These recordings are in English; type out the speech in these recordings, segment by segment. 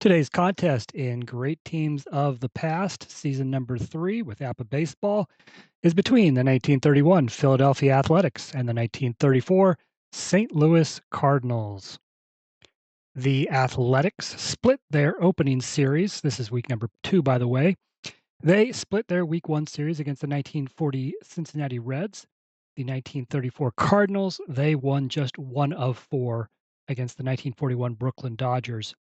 Today's contest in Great Teams of the Past, season number 3 with APBA Baseball, is between the 1931 Philadelphia Athletics and the 1934 St. Louis Cardinals. The Athletics split their opening series. This is week number 2, by the way. They split their week 1 series against the 1940 Cincinnati Reds. The 1934 Cardinals, they won just 1 of 4 against the 1941 Brooklyn Dodgers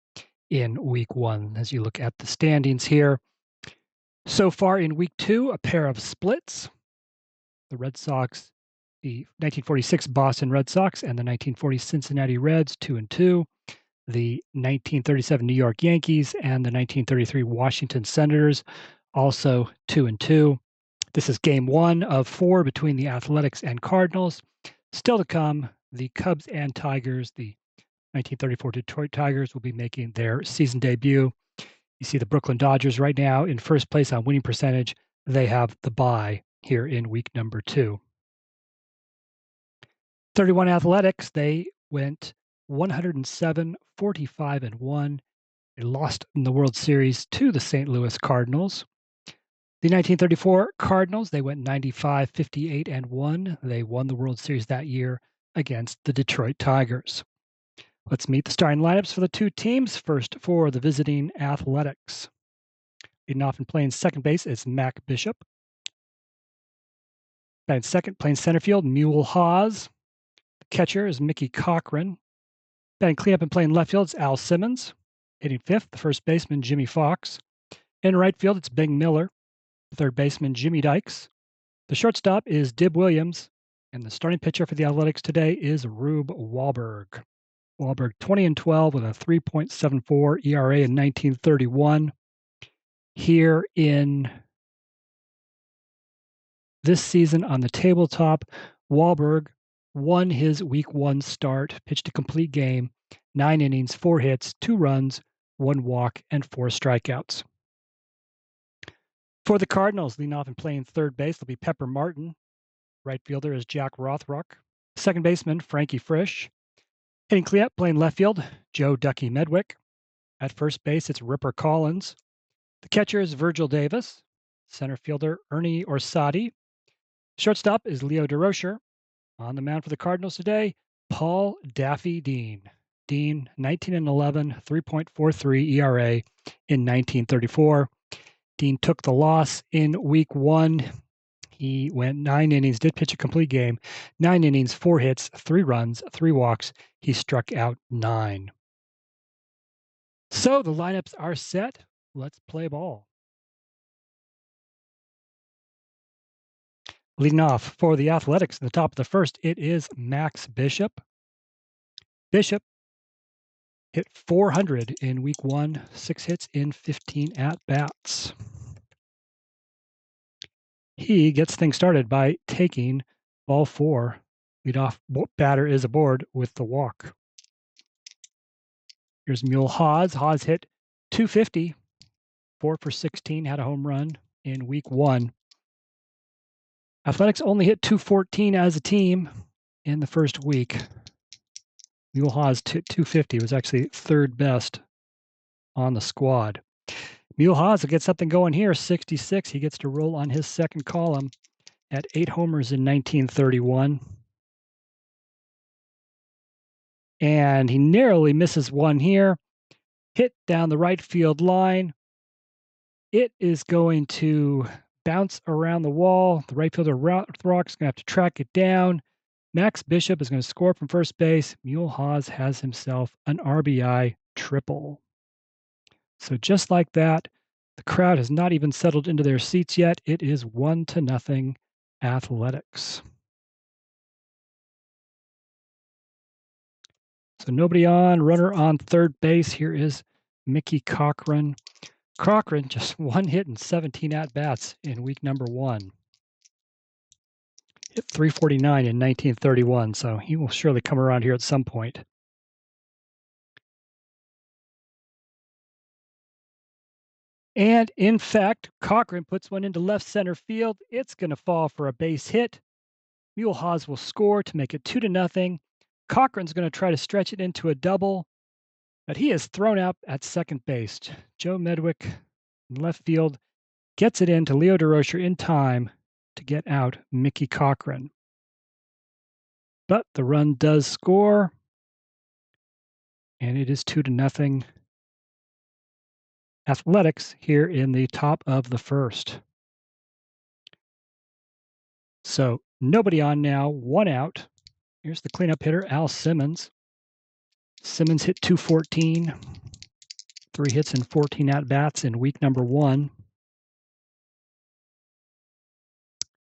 in week 1 as you look at the standings here. So far in week 2, a pair of splits. The Red Sox, the 1946 Boston Red Sox and the 1940 Cincinnati Reds, 2-2. The 1937 New York Yankees and the 1933 Washington Senators, also 2-2. This is game 1 of 4 between the Athletics and Cardinals. Still to come, the Cubs and Tigers, the 1934 Detroit Tigers, will be making their season debut. You see the Brooklyn Dodgers right now in first place on winning percentage. They have the bye here in week number 2. 31 Athletics, they went 107, 45-1. They lost in the World Series to the St. Louis Cardinals. The 1934 Cardinals, they went 95, 58-1. They won the World Series that year against the Detroit Tigers. Let's meet the starting lineups for the two teams. First, for the visiting Athletics. Leading off and playing second base is Mac Bishop. Batting second, playing center field, Mule Haas. The catcher is Mickey Cochran. Batting cleanup and playing left field is Al Simmons. Hitting fifth, the first baseman, Jimmy Fox. In right field, it's Bing Miller. Third baseman, Jimmy Dykes. The shortstop is Dib Williams. And the starting pitcher for the Athletics today is Rube Walberg. Walberg 20-12 with a 3.74 ERA in 1931. Here in this season on the tabletop, Walberg won his week 1 start, pitched a complete game, 9 innings, 4 hits, 2 runs, 1 walk, and 4 strikeouts. For the Cardinals, leading off and playing third base will be Pepper Martin. Right fielder is Jack Rothrock. Second baseman, Frankie Frisch. Hitting cleanup, playing left field, Joe Ducky Medwick. At first base, it's Ripper Collins. The catcher is Virgil Davis. Center fielder, Ernie Orsatti. Shortstop is Leo DeRocher. On the mound for the Cardinals today, Paul Daffy Dean. Dean, 19-11, 3.43 ERA in 1934. Dean took the loss in week 1. He went 9 innings, did pitch a complete game, 9 innings, 4 hits, 3 runs, 3 walks. He struck out 9. So the lineups are set. Let's play ball. Leading off for the Athletics in the top of the first, it is Max Bishop. Bishop hit 400 in week 1, 6 hits in 15 at-bats. He gets things started by taking ball 4. Leadoff batter is aboard with the walk. Here's Mule Haas. Haas hit 250, 4 for 16, had a home run in week 1. Athletics only hit 214 as a team in the first week. Mule Haas hit 250, was actually third best on the squad. Mule Haas will get something going here, 66. He gets to roll on his second column at 8 homers in 1931. And he narrowly misses one here. Hit down the right field line. It is going to bounce around the wall. The right fielder Rothrock's going to have to track it down. Max Bishop is going to score from first base. Mule Haas has himself an RBI triple. So just like that, the crowd has not even settled into their seats yet. It is 1-0 Athletics. So nobody on, runner on third base. Here is Mickey Cochran. Cochran just 1 hit and 17 at-bats in week number 1. Hit 349 in 1931, so he will surely come around here at some point. And in fact, Cochran puts one into left center field. It's going to fall for a base hit. Mule Haas will score to make it 2-0. Cochran's going to try to stretch it into a double. But he is thrown out at second base. Joe Medwick in left field gets it in to Leo DeRocher in time to get out Mickey Cochran. But the run does score, and it is 2-0 Athletics here in the top of the first. So nobody on now, one out. Here's the cleanup hitter, Al Simmons. Simmons hit .214, 3 hits and 14 at-bats in week number 1.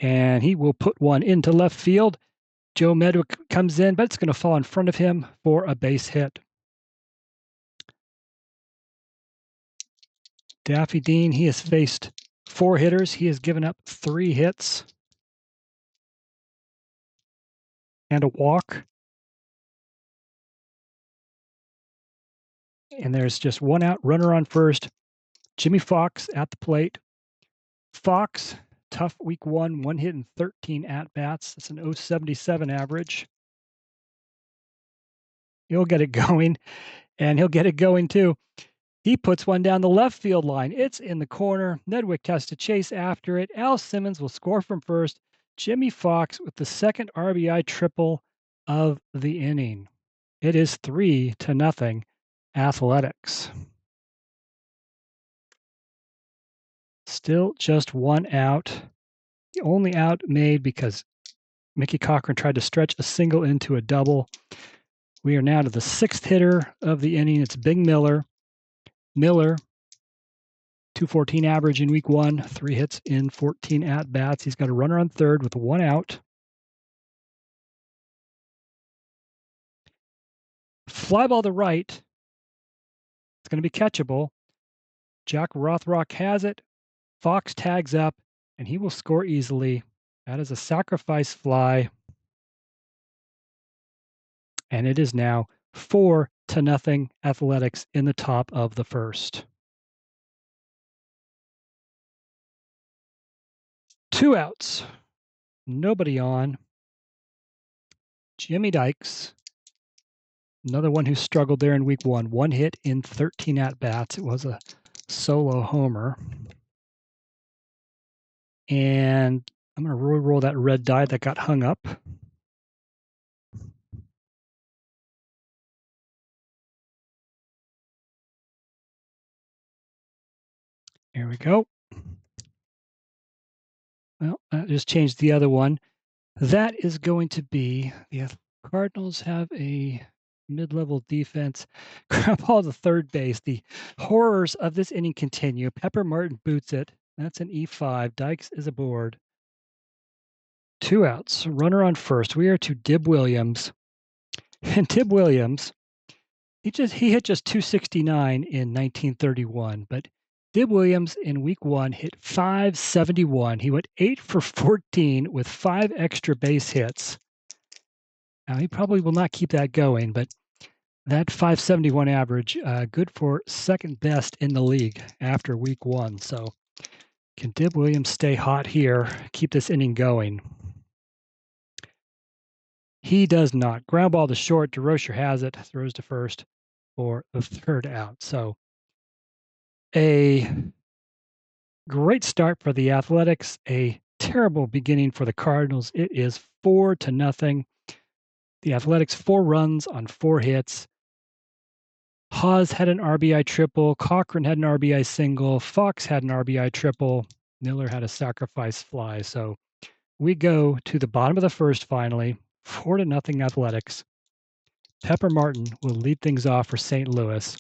And he will put one into left field. Joe Medwick comes in, but it's going to fall in front of him for a base hit. Daffy Dean, he has faced 4 hitters. He has given up 3 hits and a walk. And there's just one out, runner on first. Jimmy Fox at the plate. Fox, tough week 1, 1 hit and 13 at-bats. That's an .077 average. He'll get it going, and he'll get it going too. He puts one down the left field line. It's in the corner. Medwick has to chase after it. Al Simmons will score from first. Jimmy Fox with the second RBI triple of the inning. It is 3-0 Athletics. Still just one out. The only out made because Mickey Cochran tried to stretch a single into a double. We are now to the 6th hitter of the inning. It's Bing Miller. Miller, .214 average in week 1, 3 hits in 14 at-bats. He's got a runner on third with 1 out. Fly ball to right. It's going to be catchable. Jack Rothrock has it. Fox tags up, and he will score easily. That is a sacrifice fly. And it is now 4-0 Athletics in the top of the first. 2 outs. Nobody on. Jimmy Dykes, another one who struggled there in week 1. 1 hit in 13 at-bats. It was a solo homer. And I'm going to roll that red die that got hung up. Here we go. Well, I just changed the other one. That is going to be, the Cardinals have a mid-level defense. Ground ball to third base. The horrors of this inning continue. Pepper Martin boots it. That's an E5. Dykes is aboard. 2 outs. Runner on first. We are to Dib Williams. And Dib Williams, he hit just .269 in 1931, but Dib Williams in week 1 hit .571. He went 8 for 14 with 5 extra base hits. Now, he probably will not keep that going, but that .571 average, good for second best in the league after week 1. So can Dib Williams stay hot here, keep this inning going? He does not. Ground ball to short. DeRocher has it, throws to first for the 3rd out. So a great start for the Athletics, a terrible beginning for the Cardinals. It is 4-0. The Athletics 4 runs on 4 hits. Haas had an RBI triple. Cochran had an RBI single. Fox had an RBI triple. Miller had a sacrifice fly. So we go to the bottom of the first finally, 4-0 Athletics. Pepper Martin will lead things off for St. Louis.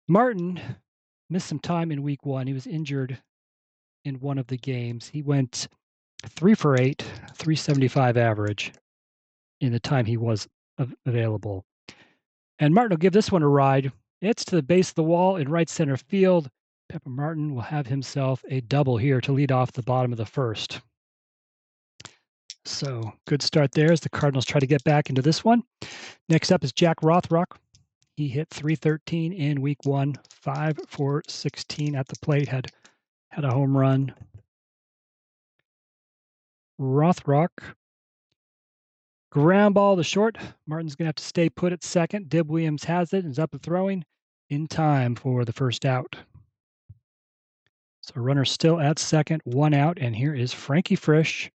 Martin missed some time in week 1. He was injured in one of the games. He went 3 for 8, .375 average in the time he was available. And Martin will give this one a ride. It's to the base of the wall in right center field. Pepper Martin will have himself a double here to lead off the bottom of the first. So good start there as the Cardinals try to get back into this one. Next up is Jack Rothrock. He hit .313 in week 1, 5 for 16 at the plate, had a home run. Rothrock Ground ball to short. Martin's going to have to stay put at second. Dib Williams has it and is up and throwing in time for the first out. So runner still at second, one out, and here is Frankie Frisch.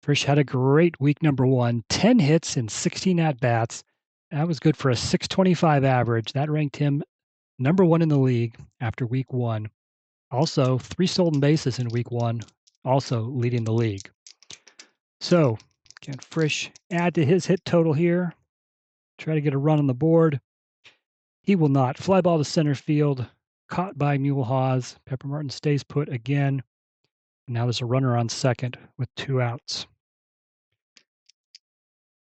Frisch had a great week number 1, 10 hits in 16 at-bats. That was good for a 625 average. That ranked him number 1 in the league after week 1. Also, 3 stolen bases in week 1, also leading the league. So, can Frisch add to his hit total here? Try to get a run on the board. He will not. Fly ball to center field, caught by Mulehaz. Pepper Martin stays put again. Now there's a runner on second with 2 outs.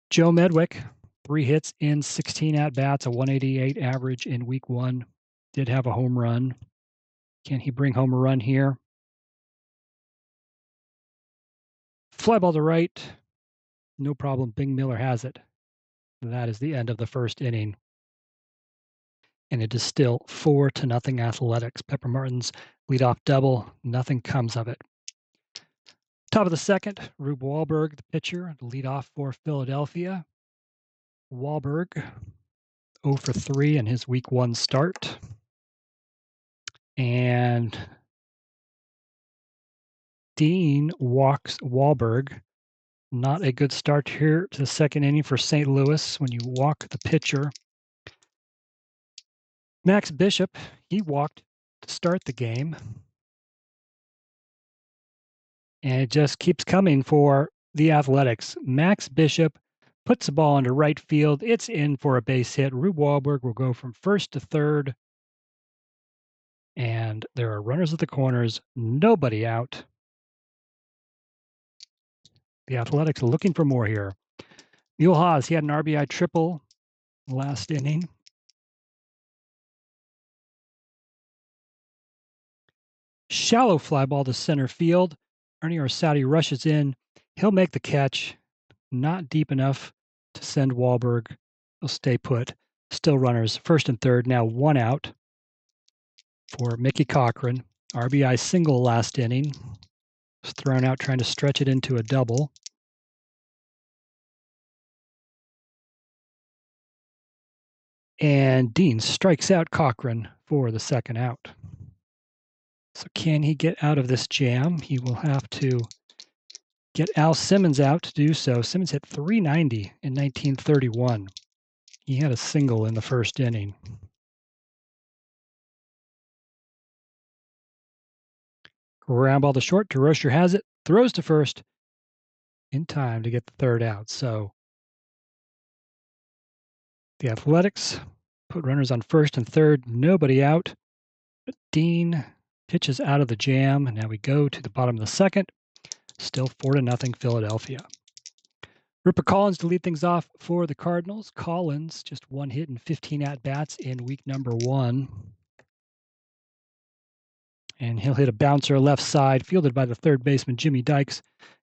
Joe Medwick, 3 hits in 16 at-bats, a 188 average in week 1. Did have a home run. Can he bring home a run here? Fly ball to right. No problem. Bing Miller has it. That is the end of the first inning. And it is still 4-0 Athletics. Pepper Martin's leadoff double. Nothing comes of it. Top of the second, Rube Walberg, the pitcher, the leadoff for Philadelphia. Walberg, 0 for 3 in his week 1 start. And Dean walks Walberg. Not a good start here to the second inning for St. Louis when you walk the pitcher. Max Bishop, he walked to start the game. And it just keeps coming for the Athletics. Max Bishop puts the ball into right field. It's in for a base hit. Rube Walberg will go from first to third. And there are runners at the corners, nobody out. The Athletics are looking for more here. Mulehaz, he had an RBI triple last inning. Shallow fly ball to center field. Ernie Orsatti rushes in. He'll make the catch. Not deep enough to send Walberg. He'll stay put. Still runners, first and third. Now 1 out for Mickey Cochran. RBI single last inning. Was thrown out trying to stretch it into a double. And Dean strikes out Cochran for the second out. So can he get out of this jam? He will have to get Al Simmons out to do so. Simmons hit .390 in 1931. He had a single in the first inning. Ground ball to short. DeRocher has it. Throws to first in time to get the third out. So the Athletics put runners on first and third. Nobody out. But Dean pitches out of the jam. And now we go to the bottom of the second. Still 4-0 Philadelphia. Rupert Collins to lead things off for the Cardinals. Collins just 1 hit and 15 at-bats in week number 1. And he'll hit a bouncer left side, fielded by the third baseman Jimmy Dykes.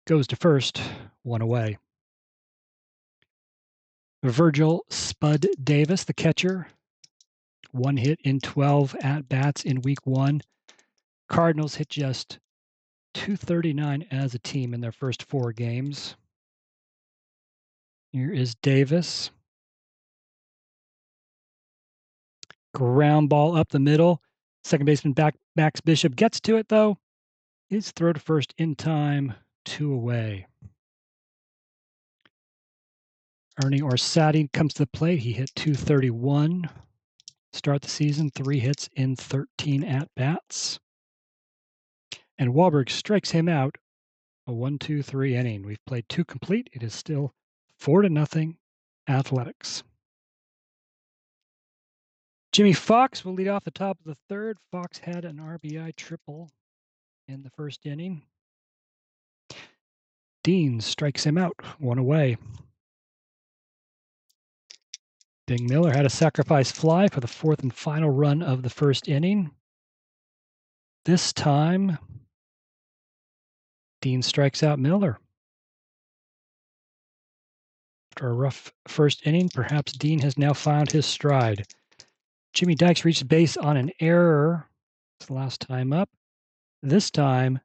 Goes to first, 1 away. Virgil Spud Davis, the catcher. 1 hit in 12 at-bats in week 1. Cardinals hit just .239 as a team in their first 4 games. Here is Davis. Ground ball up the middle. Second baseman Max Bishop gets to it, though. His throw to first in time, 2 away. Ernie Orsatti comes to the plate. He hit .231. Start the season, 3 hits in 13 at-bats. And Walberg strikes him out, a 1-2-3 inning. We've played 2 complete. It is still 4-0 Athletics. Jimmy Fox will lead off the top of the third. Fox had an RBI triple in the first inning. Dean strikes him out, 1 away. Bing Miller had a sacrifice fly for the 4th and final run of the first inning. This time, Dean strikes out Miller. After a rough first inning, perhaps Dean has now found his stride. Jimmy Dykes reached base on an error. It's the last time up. This time,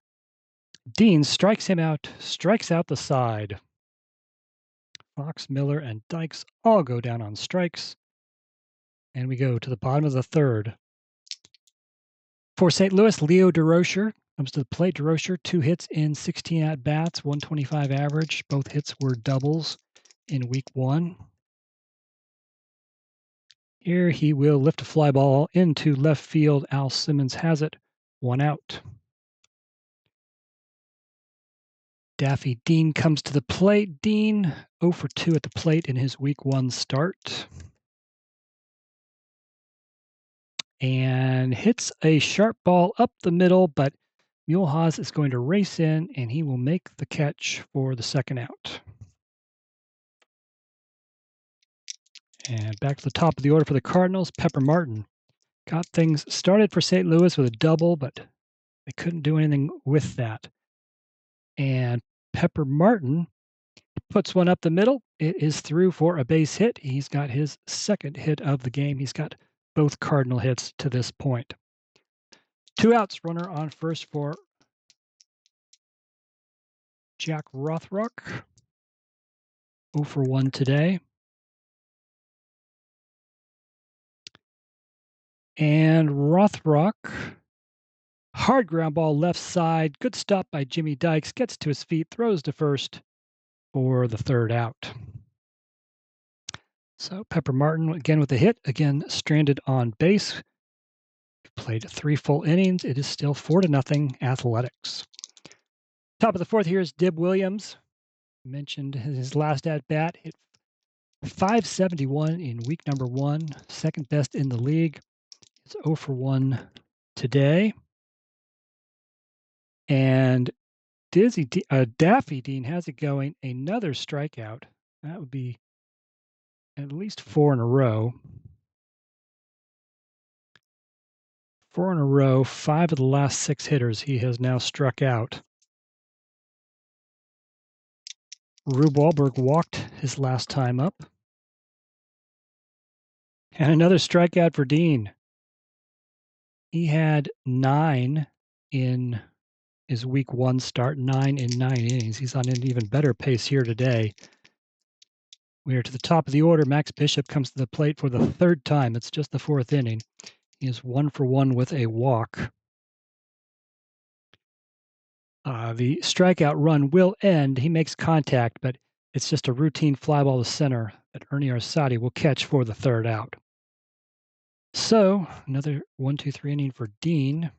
Dean strikes him out, strikes out the side Fox, Miller, and Dykes all go down on strikes. And we go to the bottom of the third. For St. Louis, Leo DeRocher comes to the plate. DeRocher, 2 hits in 16 at-bats, 125 average. Both hits were doubles in week 1. Here he will lift a fly ball into left field. Al Simmons has it, 1 out. Daffy Dean comes to the plate. Dean 0 for 2 at the plate in his week 1 start. And hits a sharp ball up the middle, but Muehlhaus is going to race in, and he will make the catch for the second out. And back to the top of the order for the Cardinals, Pepper Martin. Got things started for St. Louis with a double, but they couldn't do anything with that. And Pepper Martin puts one up the middle. It is through for a base hit. He's got his second hit of the game. He's got both Cardinal hits to this point. 2 outs, runner on first for Jack Rothrock. 0 for 1 today. And Rothrock, hard ground ball left side. Good stop by Jimmy Dykes. Gets to his feet, throws to first for the third out. So Pepper Martin again with a hit, again stranded on base. Played 3 full innings. It is still 4-0 Athletics. Top of the fourth here is Dib Williams. Mentioned his last at bat, hit .571 in week number 1, second best in the league. It's 0 for 1 today. And Daffy Dean has it going, another strikeout. That would be at least 4 in a row. 4 in a row, 5 of the last 6 hitters he has now struck out. Rube Walberg walked his last time up. And another strikeout for Dean. He had 9 in his week 1 start, 9 in 9 innings. He's on an even better pace here today. We are to the top of the order. Max Bishop comes to the plate for the 3rd time. It's just the 4th inning. He is 1 for 1 with a walk. The strikeout run will end. He makes contact, but it's just a routine fly ball to center that Ernie Arsati will catch for the 3rd out. So another 1-2-3 inning for Dean.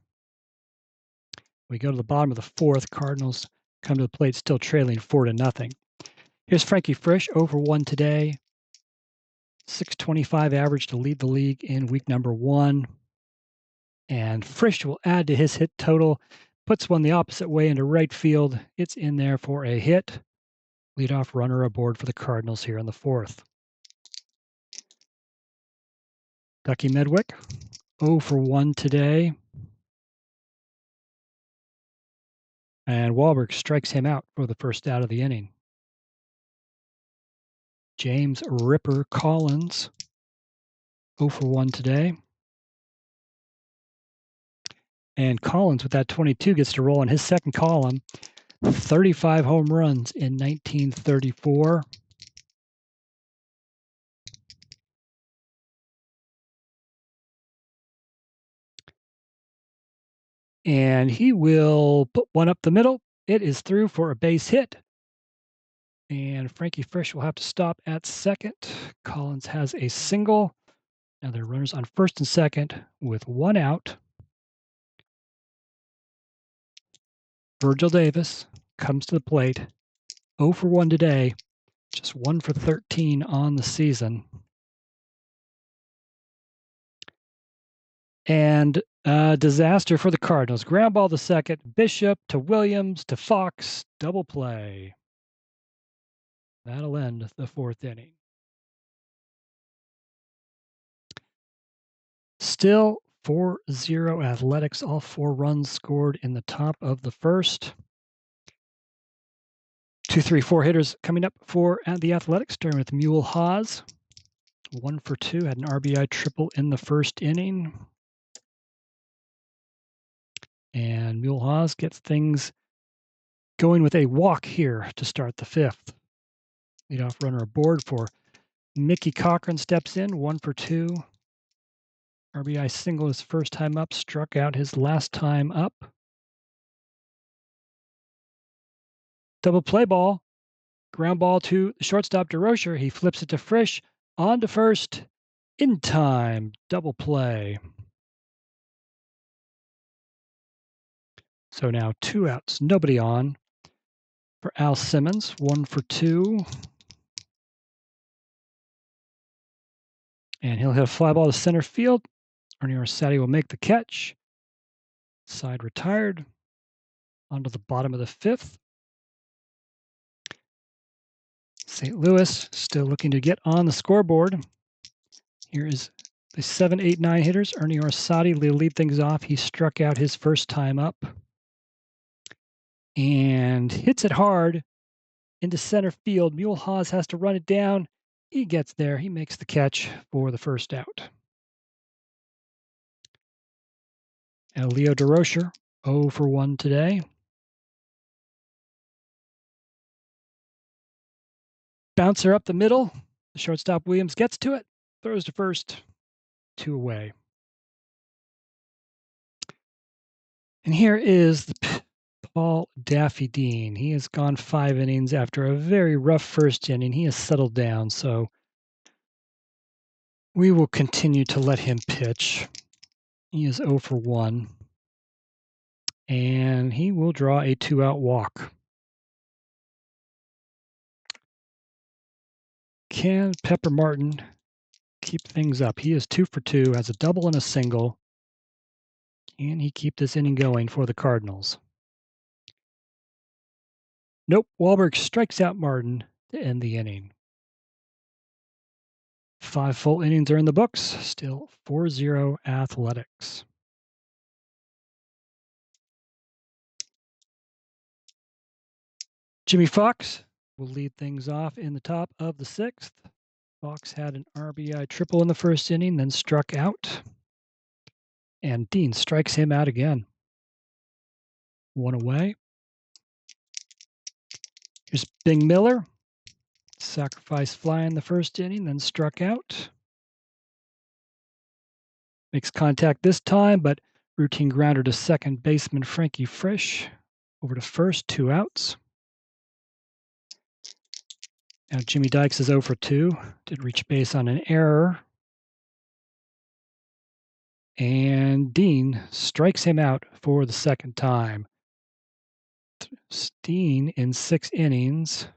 We go to the bottom of the 4th. Cardinals come to the plate still trailing 4-0. Here's Frankie Frisch, 0 for 1 today. .625 average to lead the league in week number 1. And Frisch will add to his hit total, puts one the opposite way into right field. It's in there for a hit. Leadoff runner aboard for the Cardinals here in the 4th. Ducky Medwick, 0 for 1 today. And Walberg strikes him out for the first out of the inning. James Ripper Collins, 0 for 1 today. And Collins, with that 22, gets to roll in his second column. 35 home runs in 1934. And he will put one up the middle. It is through for a base hit. And Frankie Frisch will have to stop at second. Collins has a single. Now there are runners on first and second with 1 out. Virgil Davis comes to the plate. 0 for 1 today. Just 1 for 13 on the season. And disaster for the Cardinals. Ground ball to second. Bishop to Williams to Fox. Double play. That'll end the 4th inning. Still 4-0 Athletics. All 4 runs scored in the top of the 1st. 2, 3, 4 hitters coming up for the Athletics, starting with Muehlhaus. 1 for 2, had an RBI triple in the 1st inning. And Muehlhaus gets things going with a walk here to start the 5th. Leadoff runner aboard for Mickey Cochran steps in, 1 for 2. RBI single his first time up, struck out his last time up. Double play ball. Ground ball to the shortstop DeRocher. He flips it to Frisch. On to first. In time. Double play. So now 2 outs. Nobody on for Al Simmons. 1 for 2. And he'll hit a fly ball to center field. Ernie Orsatti will make the catch. Side retired. Onto the bottom of the 5th. St. Louis still looking to get on the scoreboard. Here is the 7, 8, 9 hitters. Ernie Orsatti will lead things off. He struck out his first time up and hits it hard into center field. Muehlhaus has to run it down. He gets there. He makes the catch for the first out. And Leo DeRocher, 0 for 1 today. Bouncer up the middle. The shortstop Williams gets to it, throws to first, 2 away. And here is the Paul Daffy Dean. He has gone 5 innings after a very rough first inning. He has settled down, so we will continue to let him pitch. He is 0 for 1. And he will draw a 2-out walk. Can Pepper Martin keep things up? He is 2 for 2, has a double and a single. Can he keep this inning going for the Cardinals? Nope, Walberg strikes out Martin to end the inning. 5 full innings are in the books, still 4-0 Athletics. Jimmy Fox will lead things off in the top of the 6th. Fox had an RBI triple in the first inning, then struck out. And Dean strikes him out again. 1 away. Here's Bing Miller. Sacrifice fly in the first inning, then struck out. Makes contact this time, but routine grounder to second baseman Frankie Frisch. Over to first, 2 outs. Now Jimmy Dykes is 0 for 2. Did reach base on an error. And Dean strikes him out for the second time. Dean, in 6 innings,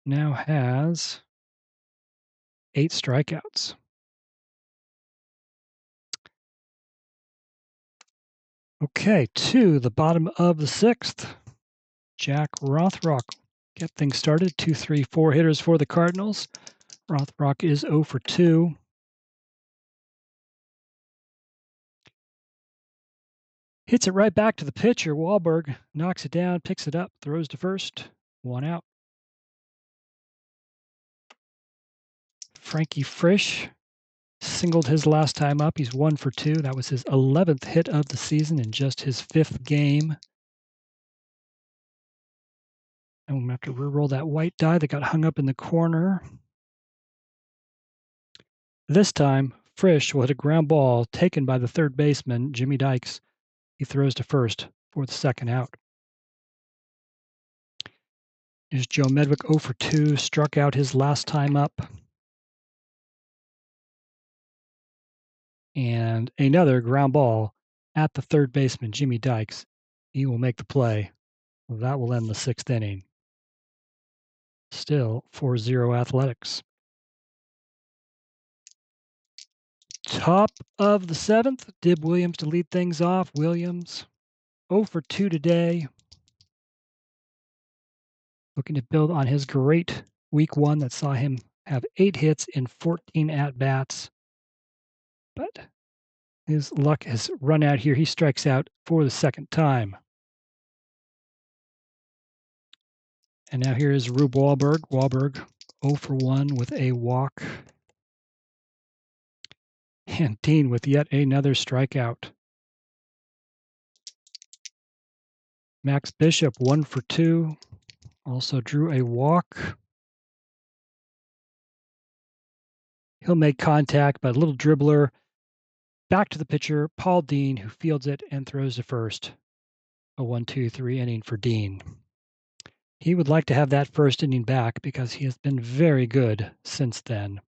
now has 8 strikeouts. Okay, to the bottom of the 6th. Jack Rothrock get things started. 2, 3, 4 hitters for the Cardinals. Rothrock is 0 for 2. Hits it right back to the pitcher. Walberg knocks it down, picks it up, throws to first. 1 out. Frankie Frisch singled his last time up. He's 1 for 2. That was his 11th hit of the season in just his 5th game. And we'll have to re-roll that white die that got hung up in the corner. This time, Frisch will hit a ground ball taken by the third baseman, Jimmy Dykes. He throws to first for the second out. Here's Joe Medwick, 0 for 2, struck out his last time up. And another ground ball at the third baseman, Jimmy Dykes. He will make the play. That will end the 6th inning. Still 4-0 Athletics. Top of the 7th, Dib Williams to lead things off. Williams, 0 for 2 today. Looking to build on his great week 1 that saw him have 8 hits in 14 at-bats. But his luck has run out here. He strikes out for the second time. And now here is Rube Walberg. Walberg 0 for 1 with a walk. And Dean with yet another strikeout. Max Bishop 1 for 2. Also drew a walk. He'll make contact, but a little dribbler. Back to the pitcher, Paul Dean, who fields it and throws to first. A 1-2-3 inning for Dean. He would like to have that first inning back because he has been very good since then.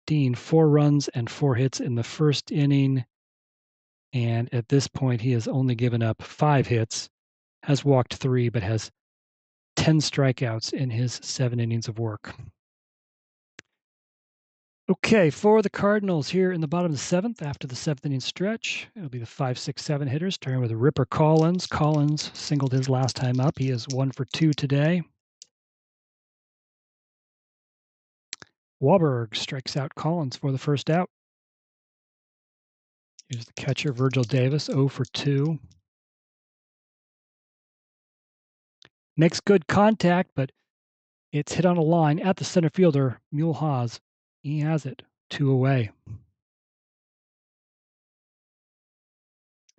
Dean, 4 runs and 4 hits in the first inning. And at this point, he has only given up 5 hits, has walked 3, but has 10 strikeouts in his 7 innings of work. Okay, for the Cardinals here in the bottom of the 7th, after the 7th inning stretch, it'll be the 5, 6, 7 hitters, starting with Ripper Collins. Collins singled his last time up. He is 1 for 2 today. Walberg strikes out Collins for the first out. Here's the catcher, Virgil Davis, 0 for 2. Makes good contact, but it's hit on a line at the center fielder, Mule Haas. He has it, 2 away.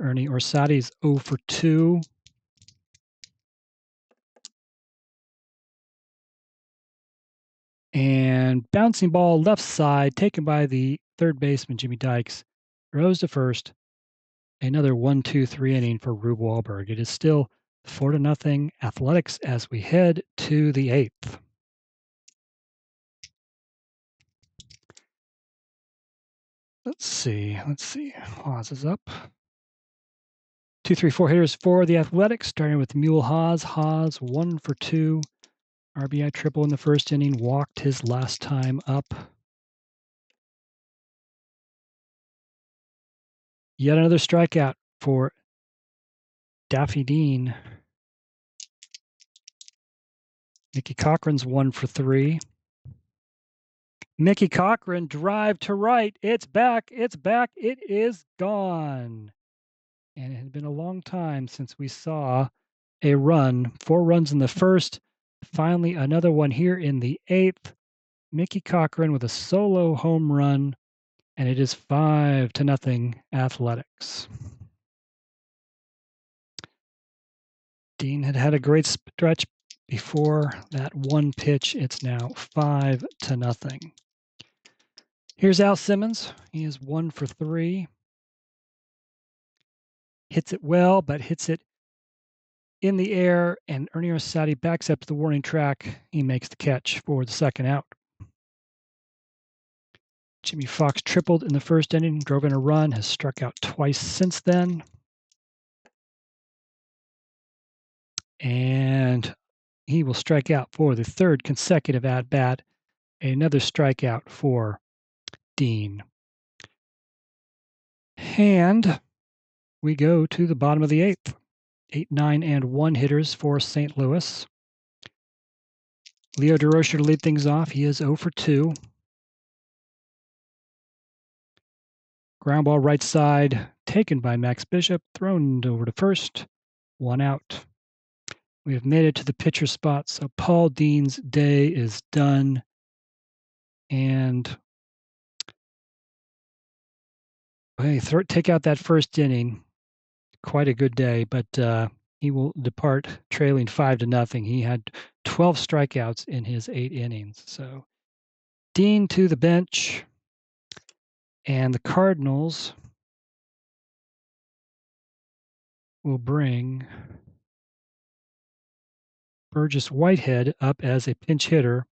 Ernie Orsatti's 0 for 2. And bouncing ball left side, taken by the third baseman, Jimmy Dykes. Throws to first. Another 1-2-3 inning for Rube Walberg. It is still 4-0 Athletics as we head to the 8th. Let's see. Haas is up. 2, 3, 4 hitters for the Athletics, starting with Mule Haas. Haas 1 for 2. RBI triple in the first inning, walked his last time up. Yet another strikeout for Daffy Dean. Mickey Cochran's 1 for 3. Mickey Cochran, drive to right. It's back. It is gone. And it had been a long time since we saw a run. 4 runs in the first. Finally, another one here in the 8th. Mickey Cochran with a solo home run. And it is 5-0 Athletics. Dean had a great stretch before that one pitch. It's now 5-0. Here's Al Simmons. He is 1 for 3. Hits it well, but hits it in the air, and Ernie Orsatti backs up to the warning track. He makes the catch for the second out. Jimmy Fox tripled in the first inning, drove in a run, has struck out twice since then. And he will strike out for the 3rd consecutive at-bat. Another strikeout for Dean. And we go to the bottom of the 8th. 8, 9, and 1 hitters for St. Louis. Leo DeRocher to lead things off. He is 0 for 2. Ground ball right side, taken by Max Bishop, thrown over to first. 1 out. We have made it to the pitcher spot, so Paul Dean's day is done. And hey, take out that first inning. Quite a good day, but he will depart trailing 5-0. He had 12 strikeouts in his 8 innings. So Dean to the bench, and the Cardinals will bring Burgess Whitehead up as a pinch hitter.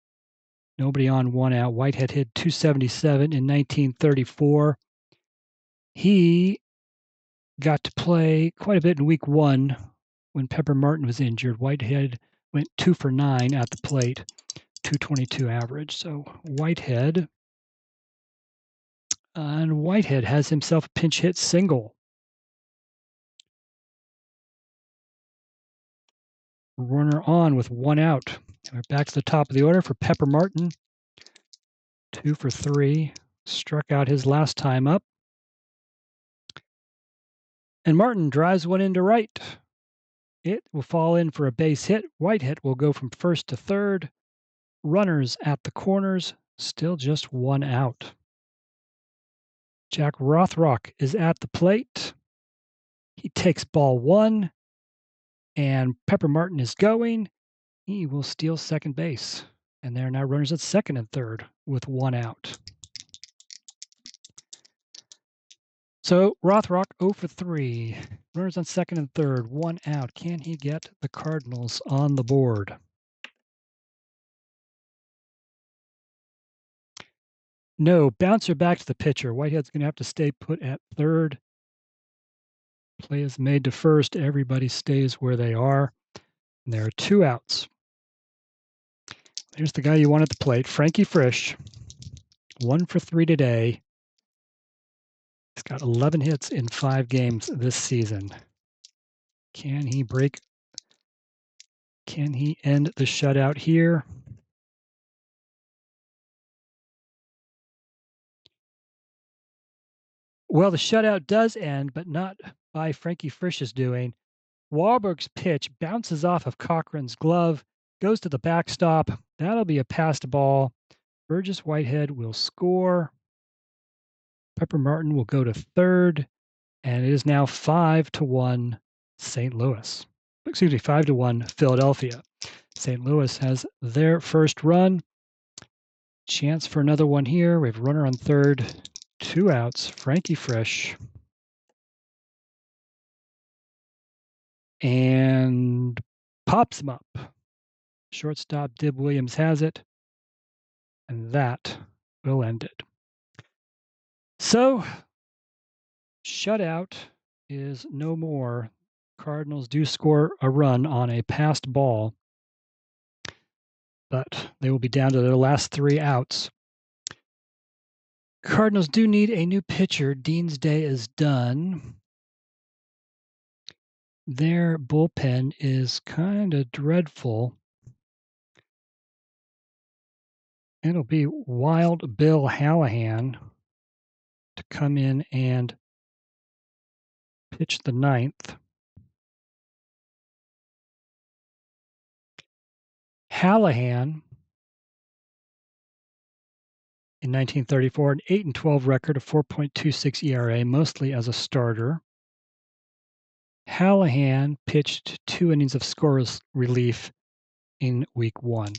Nobody on, 1 out. Whitehead hit .277 in 1934. He got to play quite a bit in week 1 when Pepper Martin was injured. Whitehead went 2 for 9 at the plate, .222 average. So Whitehead has himself a pinch hit single. Runner on with 1 out. We're back to the top of the order for Pepper Martin. 2 for 3. Struck out his last time up. And Martin drives one into right. It will fall in for a base hit. Whitehead will go from first to third. Runners at the corners. Still just 1 out. Jack Rothrock is at the plate. He takes ball 1. And Pepper Martin is going. He will steal second base. And there are now runners at second and third with 1 out. So Rothrock 0 for 3. Runners on second and third, 1 out. Can he get the Cardinals on the board? No, bouncer back to the pitcher. Whitehead's going to have to stay put at third. Play is made to first. Everybody stays where they are. And there are 2 outs. Here's the guy you want at the plate, Frankie Frisch. 1 for 3 today. He's got 11 hits in 5 games this season. Can he end the shutout here? Well, the shutout does end, but not by Frankie Frisch's doing. Walberg's pitch bounces off of Cochran's glove, goes to the backstop. That'll be a passed ball. Burgess Whitehead will score. Pepper Martin will go to third, and it is now 5-1 St. Louis. Excuse me, 5-1 Philadelphia. St. Louis has their first run. Chance for another one here. We have a runner on third, 2 outs. Frankie Frisch. And pops him up. Shortstop Dib Williams has it. And that will end it. So, shutout is no more. Cardinals do score a run on a passed ball, but they will be down to their last 3 outs. Cardinals do need a new pitcher. Dean's day is done. Their bullpen is kind of dreadful. It'll be Wild Bill Hallahan to come in and pitch the 9th. Hallahan in 1934, an 8-12 record, a 4.26 ERA, mostly as a starter. Hallahan pitched 2 innings of scoreless relief in week 1.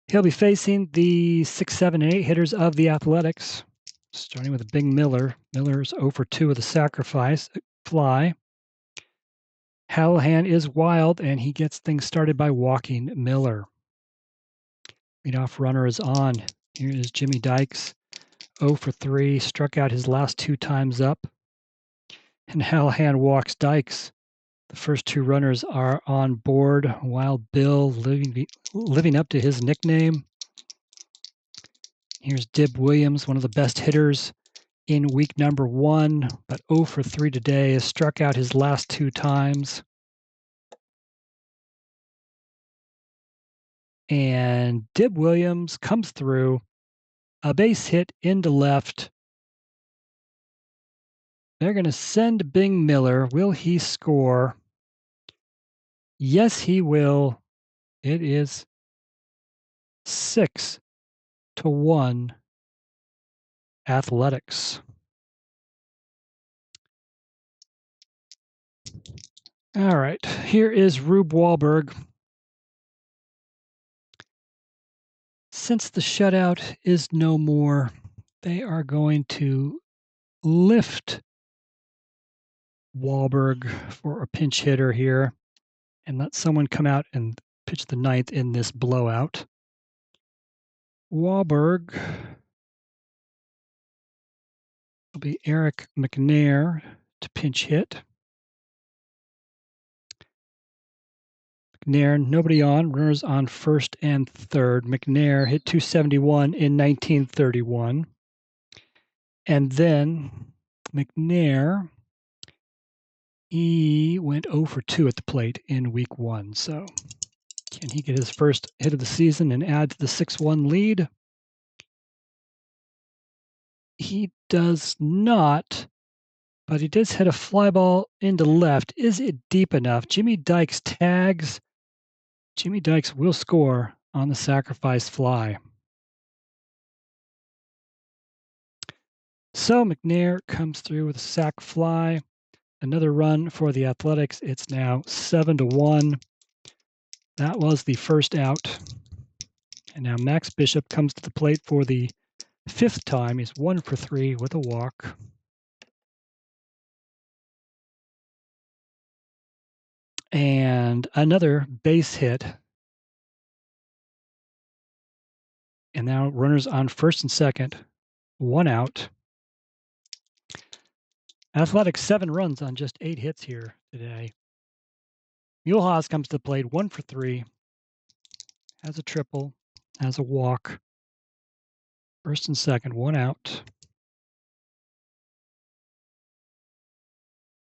He'll be facing the 6, 7, and 8 hitters of the Athletics, starting with Bing Miller. Miller's 0 for 2 with a sacrifice fly. Hallahan is wild, and he gets things started by walking Miller. Leadoff runner is on. Here is Jimmy Dykes, 0 for 3, struck out his last 2 times up. And Hallahan walks Dykes. The first 2 runners are on board. Wild Bill living up to his nickname. Here's Dib Williams, one of the best hitters in week number 1, but 0 for 3 today, has struck out his last 2 times. And Dib Williams comes through, a base hit into left. They're going to send Bing Miller. Will he score? Yes, he will. It is 6-1 Athletics. All right, here is Rube Walberg. Since the shutout is no more, they are going to lift Walberg for a pinch hitter here and let someone come out and pitch the 9th in this blowout. Walberg will be Eric McNair to pinch hit. McNair, nobody on, runners on first and third. McNair hit .271 in 1931. And then McNair, he went 0 for 2 at the plate in week 1. So can he get his first hit of the season and add to the 6-1 lead? He does not, but he does hit a fly ball into left. Is it deep enough? Jimmy Dykes tags. Jimmy Dykes will score on the sacrifice fly. So McNair comes through with a sac fly. Another run for the Athletics. It's now 7-1. That was the first out. And now Max Bishop comes to the plate for the 5th time. He's 1 for 3 with a walk. And another base hit. And now runners on first and second, 1 out. Athletics 7 runs on just 8 hits here today. Mulehaus comes to the plate, 1 for 3, has a triple, has a walk. First and second, 1 out.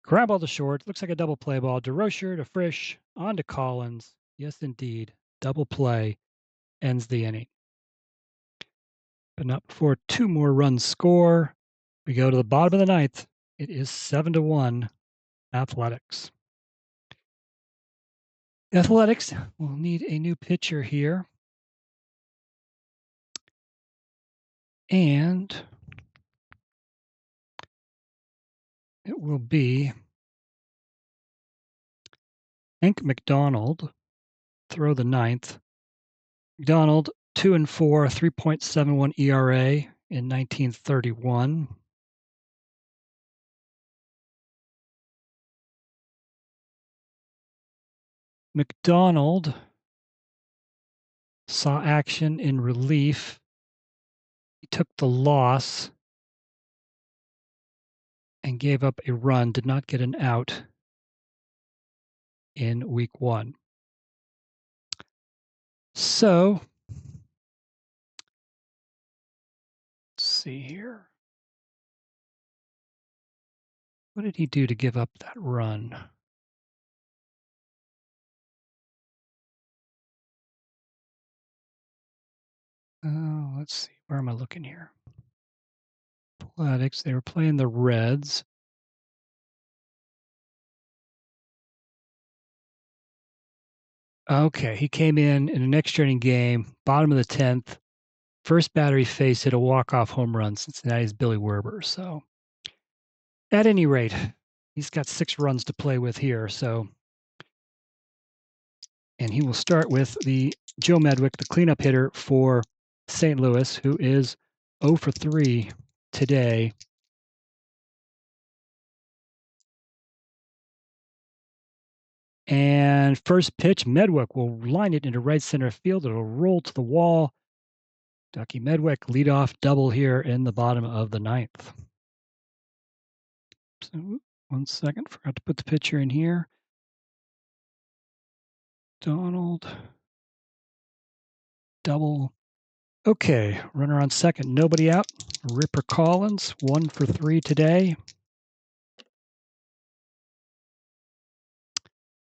Ground ball to short, looks like a double play ball. DeRocher to Frisch, on to Collins. Yes, indeed, double play ends the inning. But not before 2 more runs score. We go to the bottom of the 9th. It is 7-1 Athletics. Athletics will need a new pitcher here. And it will be Hank McDonald, throw the 9th. McDonald, 2-4, 3.71 ERA in 1931. McDonald saw action in relief. He took the loss and gave up a run, did not get an out in week 1. So, let's see here. What did he do to give up that run? Let's see. Where am I looking here? Athletics, they were playing the Reds. Okay, he came in an extra inning game, bottom of the 10th. First batter he faced hit a walk-off home run. Cincinnati's Billy Werber. So, at any rate, he's got 6 runs to play with here. So, and he will start with the Joe Medwick, the cleanup hitter for St. Louis, who is 0 for 3 today. And first pitch, Medwick will line it into right center field. It'll roll to the wall. Ducky Medwick leadoff double here in the bottom of the 9th. So, 1 second, forgot to put the pitcher in here. Donald, double. Okay, runner on second, nobody out. Ripper Collins, 1 for 3 today.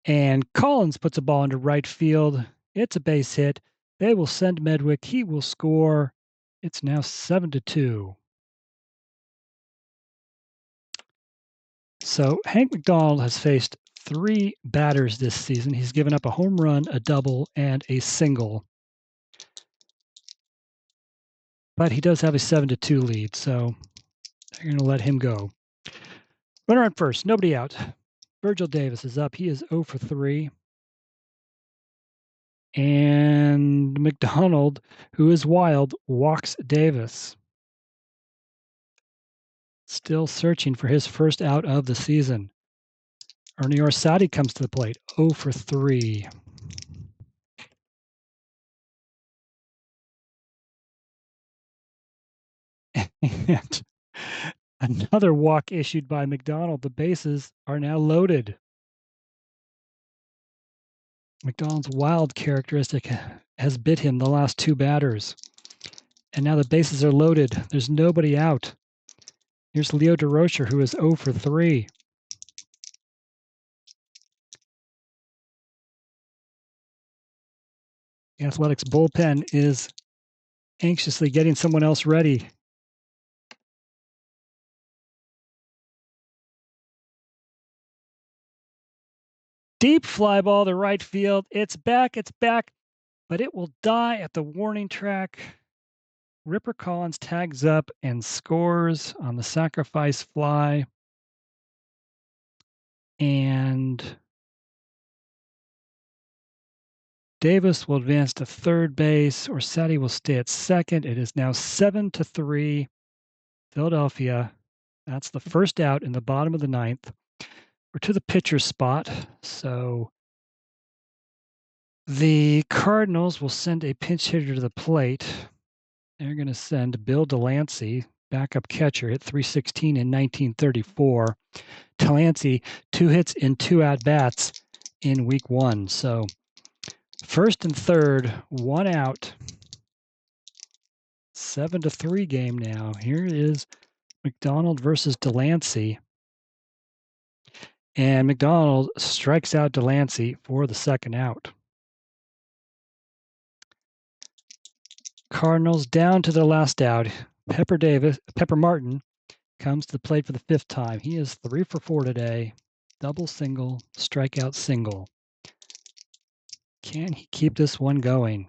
And Collins puts a ball into right field. It's a base hit. They will send Medwick. He will score. It's now 7-2. So Hank McDonald has faced 3 batters this season. He's given up a home run, a double, and a single. But he does have a 7-2 lead, so they're going to let him go. Runner on first, nobody out. Virgil Davis is up. He is 0 for 3. And McDonald, who is wild, walks Davis. Still searching for his first out of the season. Ernie Orsatti comes to the plate, 0 for 3. And another walk issued by McDonald. The bases are now loaded. McDonald's wild characteristic has bit him the last 2 batters. And now the bases are loaded. There's nobody out. Here's Leo DeRocher, who is 0 for 3. The Athletics bullpen is anxiously getting someone else ready. Deep fly ball to right field. It's back, but it will die at the warning track. Ripper Collins tags up and scores on the sacrifice fly. And Davis will advance to third base. Orsatti will stay at second. It is now 7-3. Philadelphia. That's the first out in the bottom of the ninth. We're to the pitcher spot. So the Cardinals will send a pinch hitter to the plate. They're going to send Bill Delancey, backup catcher, hit .316 in 1934. Delancey, 2 hits in 2 at-bats in week 1. So first and third, 1 out. 7-3 game now. Here is McDonald versus Delancey. And McDonald strikes out Delancey for the second out. Cardinals down to their last out. Pepper Martin comes to the plate for the 5th time. He is 3 for 4 today. Double single, strikeout single. Can he keep this one going?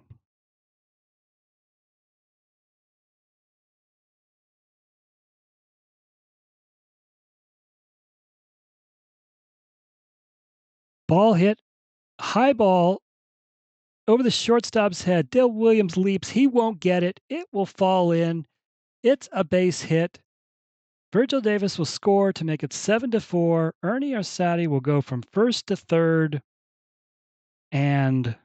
Ball hit, high ball over the shortstop's head. Dale Williams leaps. He won't get it. It will fall in. It's a base hit. Virgil Davis will score to make it 7-4. Ernie Orsatti will go from first to third. And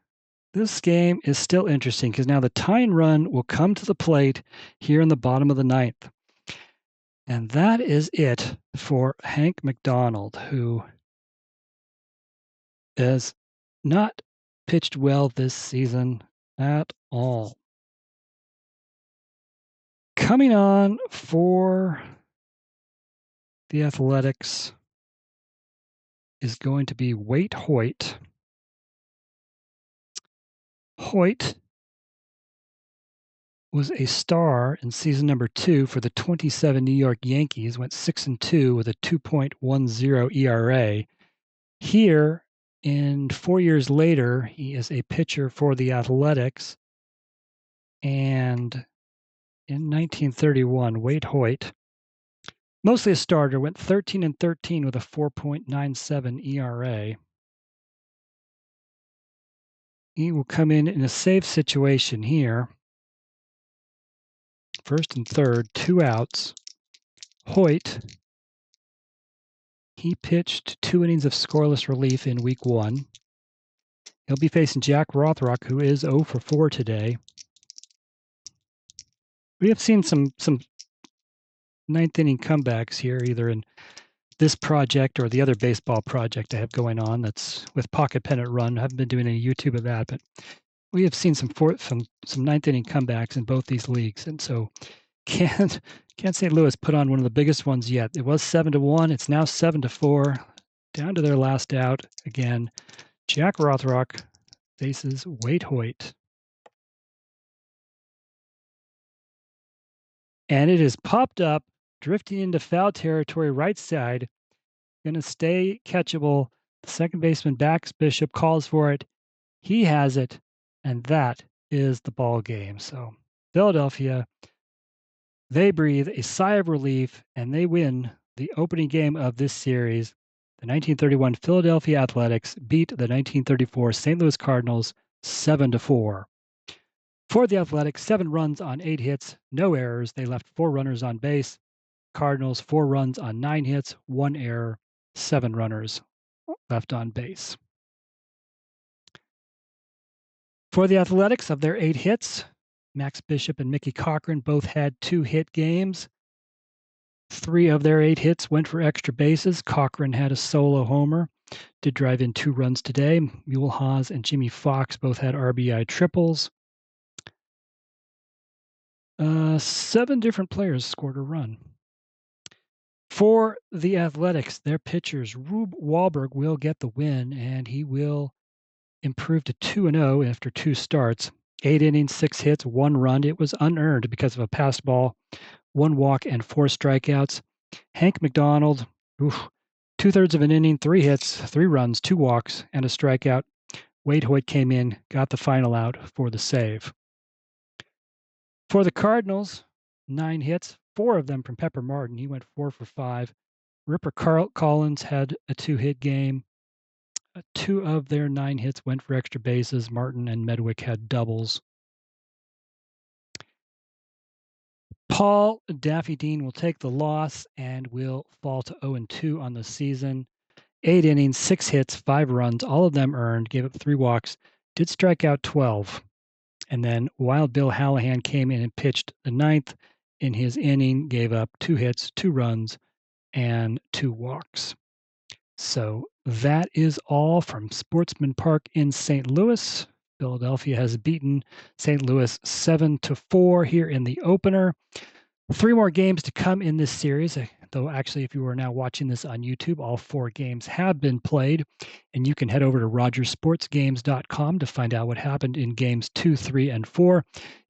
this game is still interesting because now the tying run will come to the plate here in the bottom of the ninth. And that is it for Hank McDonald, who has not pitched well this season at all. Coming on for the Athletics is going to be Waite Hoyt. Hoyt was a star in season number 2 for the 27 New York Yankees, went 6-2 with a 2.10 ERA. Here, in 4 years later, he is a pitcher for the Athletics. And in 1931, Waite Hoyt, mostly a starter, went 13-13 with a 4.97 ERA. He will come in a safe situation here. First and third, 2 outs. Hoyt, he pitched 2 innings of scoreless relief in week 1. He'll be facing Jack Rothrock, who is 0 for 4 today. We have seen some ninth inning comebacks here, either in this project or the other baseball project I have going on that's with Pocket Pennant Run. I haven't been doing any YouTube of that, but we have seen some ninth inning comebacks in both these leagues. And so can't St. Louis put on one of the biggest ones yet. It was 7-1. It's now 7-4. Down to their last out again. Jack Rothrock faces Waite Hoyt. And it is popped up, drifting into foul territory, right side. Going to stay catchable. The second baseman, Max Bishop, calls for it. He has it, and that is the ball game. So Philadelphia, they breathe a sigh of relief, and they win the opening game of this series. The 1931 Philadelphia Athletics beat the 1934 St. Louis Cardinals 7-4. For the Athletics, 7 runs on 8 hits, no errors. They left 4 runners on base. Cardinals, 4 runs on 9 hits, 1 error, 7 runners left on base. For the Athletics, of their 8 hits, Max Bishop and Mickey Cochran both had 2-hit games. 3 of their 8 hits went for extra bases. Cochran had a solo homer, did drive in 2 runs today. Mulehaz and Jimmy Fox both had RBI triples. 7 different players scored a run. For the Athletics, their pitchers, Rube Walberg will get the win, and he will improve to 2-0 after 2 starts. 8 innings, 6 hits, 1 run. It was unearned because of a passed ball, 1 walk, and 4 strikeouts. Hank McDonald, 2/3 of an inning, 3 hits, 3 runs, 2 walks, and a strikeout. Waite Hoyt came in, got the final out for the save. For the Cardinals, 9 hits, 4 of them from Pepper Martin. He went 4 for 5. Ripper Collins had a 2-hit game. 2 of their 9 hits went for extra bases. Martin and Medwick had doubles. Paul Daffy Dean will take the loss and will fall to 0-2 on the season. 8 innings, 6 hits, 5 runs, all of them earned, gave up 3 walks, did strike out 12. And then Wild Bill Hallahan came in and pitched the 9th in his inning, gave up 2 hits, 2 runs, and 2 walks. So that is all from Sportsman Park in St. Louis. Philadelphia has beaten St. Louis 7-4 here in the opener. 3 more games to come in this series, though actually, if you are now watching this on YouTube, all 4 games have been played, and you can head over to rogersportsgames.com to find out what happened in games 2, 3, and 4.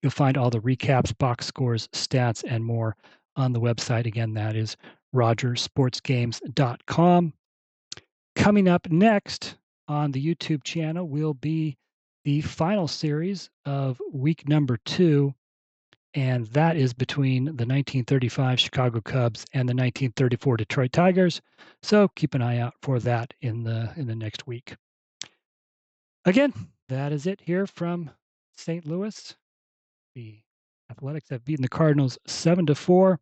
You'll find all the recaps, box scores, stats, and more on the website. Again, that is rogersportsgames.com. Coming up next on the YouTube channel will be the final series of week number 2. And that is between the 1935 Chicago Cubs and the 1934 Detroit Tigers. So keep an eye out for that in the next week. Again, that is it here from St. Louis. The Athletics have beaten the Cardinals 7-4.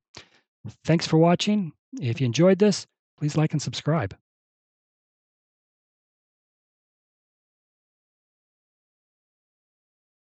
Thanks for watching. If you enjoyed this, please like and subscribe.